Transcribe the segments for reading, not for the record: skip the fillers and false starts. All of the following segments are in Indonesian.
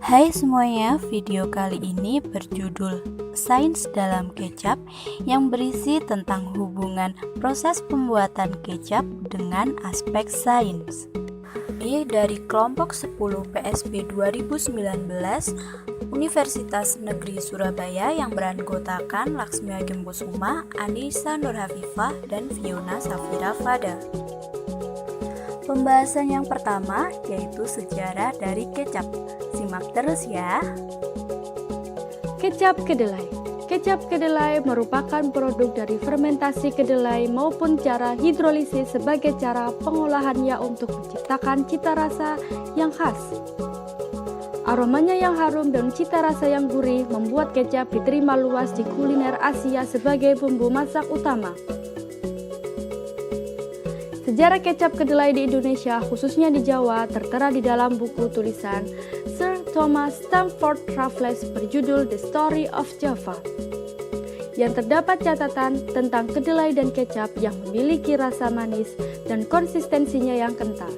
Hai semuanya, video kali ini berjudul Sains dalam Kecap yang berisi tentang hubungan proses pembuatan kecap dengan aspek sains. Ini dari kelompok 10 PSB 2019 Universitas Negeri Surabaya yang beranggotakan Laksmi Hakim Kusuma, Anissa Nurhafifah, dan Fiona Safira Fada. Pembahasan yang pertama yaitu sejarah dari kecap. Simak terus ya. Kecap kedelai. Kecap kedelai merupakan produk dari fermentasi kedelai maupun cara hidrolisis sebagai cara pengolahannya untuk menciptakan cita rasa yang khas. Aromanya yang harum dan cita rasa yang gurih membuat kecap diterima luas di kuliner Asia sebagai bumbu masak utama. Sejarah kecap kedelai di Indonesia, khususnya di Jawa, tertera di dalam buku tulisan Sir Thomas Stamford Raffles berjudul The Story of Java, yang terdapat catatan tentang kedelai dan kecap yang memiliki rasa manis dan konsistensinya yang kental.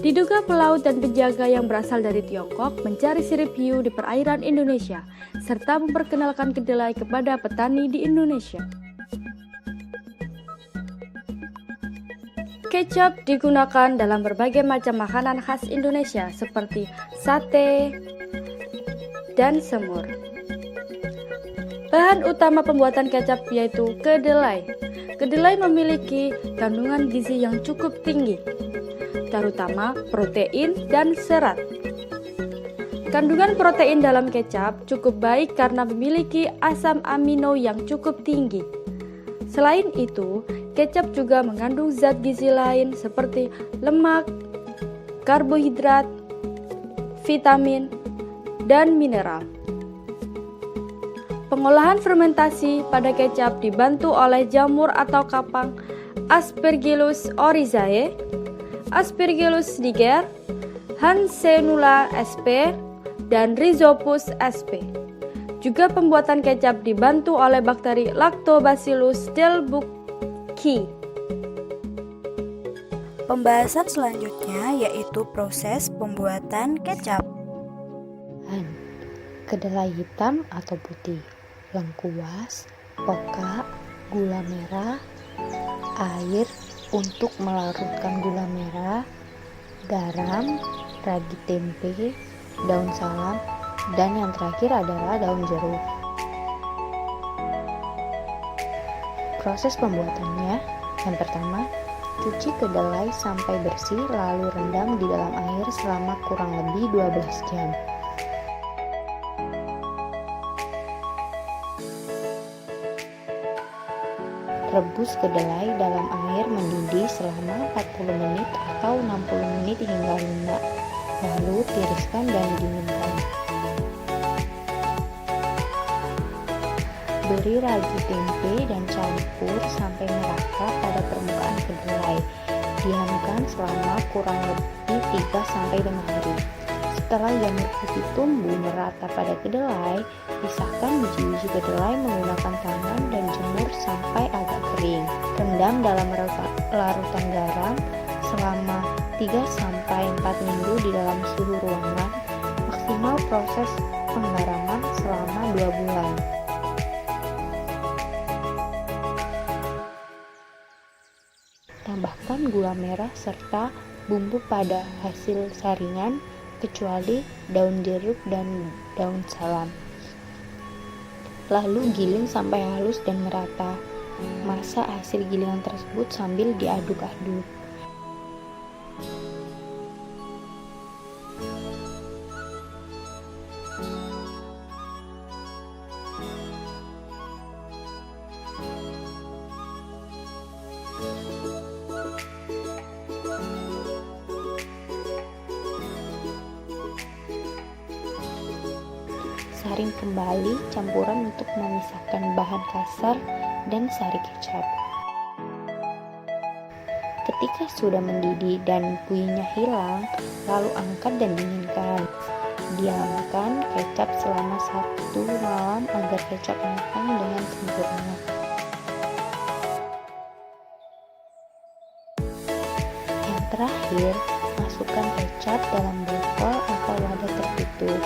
Diduga pelaut dan penjaga yang berasal dari Tiongkok mencari sirip hiu di perairan Indonesia, serta memperkenalkan kedelai kepada petani di Indonesia. Kecap digunakan dalam berbagai macam makanan khas Indonesia seperti sate dan semur. Bahan utama pembuatan kecap yaitu kedelai. Kedelai memiliki kandungan gizi yang cukup tinggi, terutama protein dan serat. Kandungan protein dalam kecap cukup baik karena memiliki asam amino yang cukup tinggi. Selain itu, kecap juga mengandung zat gizi lain seperti lemak, karbohidrat, vitamin, dan mineral. Pengolahan fermentasi pada kecap dibantu oleh jamur atau kapang Aspergillus oryzae, Aspergillus niger, Hansenula sp, dan Rhizopus sp. Juga pembuatan kecap dibantu oleh bakteri Lactobacillus delbrueckii. Pembahasan selanjutnya yaitu proses pembuatan kecap. Kedelai hitam atau putih, lengkuas, oca, gula merah, air untuk melarutkan gula merah, garam, ragi tempe, daun salam, dan yang terakhir adalah daun jeruk. Proses pembuatannya, yang pertama, cuci kedelai sampai bersih lalu rendam di dalam air selama kurang lebih 12 jam. Rebus kedelai dalam air mendidih selama 40 menit atau 60 menit hingga lunak, lalu tiriskan dan dinginkan. Beri ragi tempe dan campur sampai merata pada permukaan kedelai. Diamkan selama kurang lebih 3-5 hari. Setelah jamur putih tumbuh merata pada kedelai, pisahkan biji-biji kedelai menggunakan tangan dan jemur sampai agak kering. Rendam dalam larutan garam selama 3-4 minggu di dalam suhu ruangan. Maksimal proses penggaraman selama 2 bulan. Tambahkan gula merah serta bumbu pada hasil saringan kecuali daun jeruk dan daun salam. Lalu giling sampai halus dan merata. Masak hasil gilingan tersebut sambil diaduk-aduk. Saring kembali campuran untuk memisahkan bahan kasar dan sari kecap. Ketika sudah mendidih dan kuahnya hilang, lalu angkat dan dinginkan. Diamkan kecap selama 1 malam agar kecap matang dengan sempurna. Yang terakhir, masukkan kecap dalam botol atau atau wadah tertutup.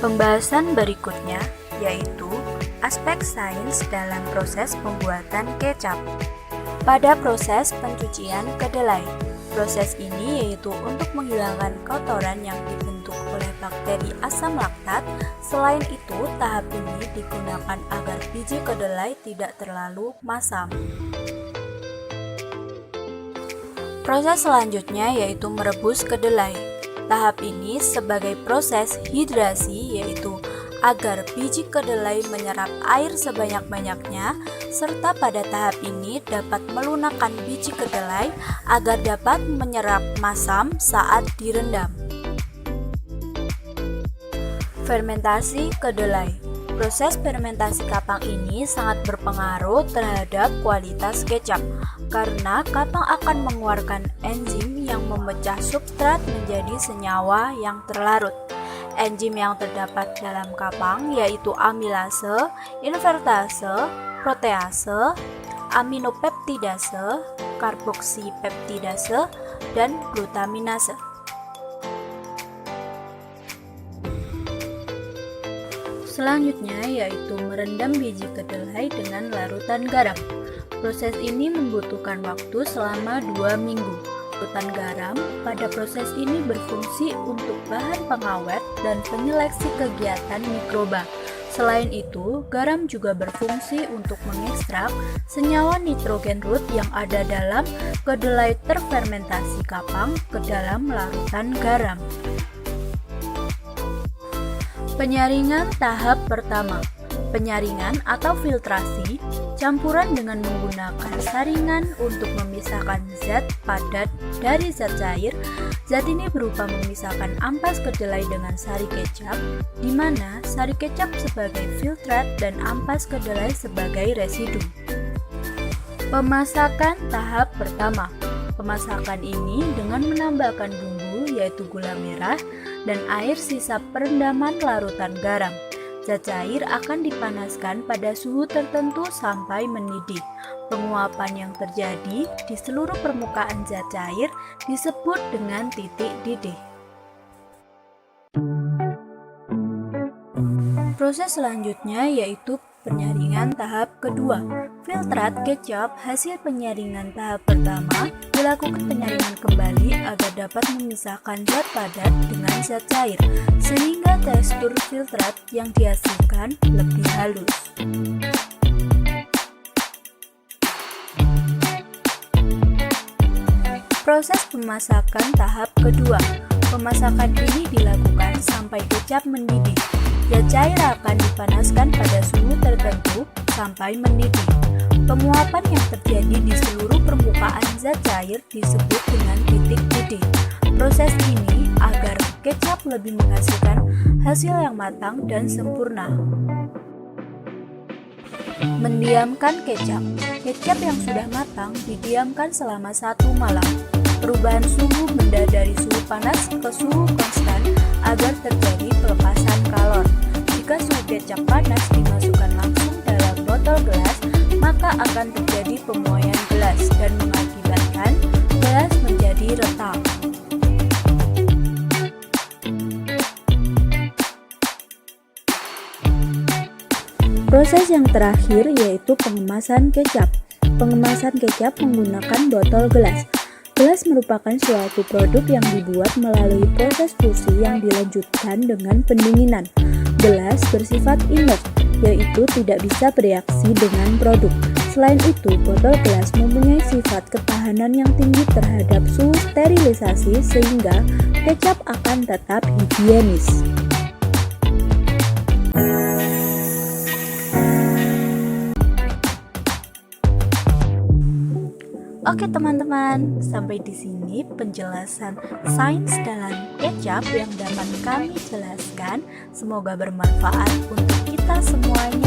Pembahasan berikutnya yaitu aspek sains dalam proses pembuatan kecap. Pada proses pencucian kedelai, proses ini yaitu untuk menghilangkan kotoran yang dibentuk oleh bakteri asam laktat. Selain itu, tahap ini digunakan agar biji kedelai tidak terlalu masam. Proses selanjutnya yaitu merebus kedelai. Tahap ini sebagai proses hidrasi, yaitu agar biji kedelai menyerap air sebanyak-banyaknya, serta pada tahap ini dapat melunakkan biji kedelai agar dapat menyerap masam saat direndam. Fermentasi kedelai. Proses fermentasi kapang ini sangat berpengaruh terhadap kualitas kecap, karena kapang akan mengeluarkan enzim yang memecah substrat menjadi senyawa yang terlarut. Enzim yang terdapat dalam kapang yaitu amilase, invertase, protease, aminopeptidase, karboksipeptidase, dan glutaminase. Selanjutnya yaitu merendam biji kedelai dengan larutan garam. Proses ini membutuhkan waktu selama 2 minggu. Larutan garam pada proses ini berfungsi untuk bahan pengawet dan penyeleksi kegiatan mikroba. Selain itu, garam juga berfungsi untuk mengekstrak senyawa nitrogen root yang ada dalam kedelai terfermentasi kapang ke dalam larutan garam. Penyaringan tahap pertama. Penyaringan atau filtrasi, campuran dengan menggunakan saringan untuk memisahkan zat padat dari zat cair. Zat ini berupa memisahkan ampas kedelai dengan sari kecap, di mana sari kecap sebagai filtrat dan ampas kedelai sebagai residu. Pemasakan tahap pertama. Pemasakan ini dengan menambahkan bumbu yaitu gula merah dan air sisa perendaman larutan garam. Zat cair akan dipanaskan pada suhu tertentu sampai mendidih. Penguapan yang terjadi di seluruh permukaan zat cair disebut dengan titik didih. Proses selanjutnya yaitu penyaringan tahap kedua. Filtrat kecap hasil penyaringan tahap pertama dilakukan penyaringan kembali agar dapat memisahkan zat padat dengan zat cair, sehingga tekstur filtrat yang dihasilkan lebih halus. Proses pemasakan tahap kedua. Pemasakan ini dilakukan sampai kecap mendidih. Zat cair akan dipanaskan pada suhu tertentu sampai mendidih. Penguapan yang terjadi di seluruh permukaan zat cair disebut dengan titik didih. Proses ini agar kecap lebih menghasilkan hasil yang matang dan sempurna. Mendiamkan kecap. Kecap yang sudah matang didiamkan selama 1 malam. Perubahan suhu benda dari suhu panas ke suhu konstan agar terjadi pelepasan kalor. Jika suhu kecap panas dimasukkan langsung dalam botol gelas, maka akan terjadi pemuaian gelas dan mengakibatkan gelas menjadi retak. Proses yang terakhir yaitu pengemasan kecap. Pengemasan kecap menggunakan botol gelas. Gelas merupakan suatu produk yang dibuat melalui proses fusi yang dilanjutkan dengan pendinginan. Gelas bersifat inert, yaitu tidak bisa bereaksi dengan produk. Selain itu, botol gelas mempunyai sifat ketahanan yang tinggi terhadap suhu sterilisasi sehingga kecap akan tetap higienis. Oke teman-teman, sampai di sini penjelasan sains dalam kecap yang dapat kami jelaskan. Semoga bermanfaat untuk kita semuanya.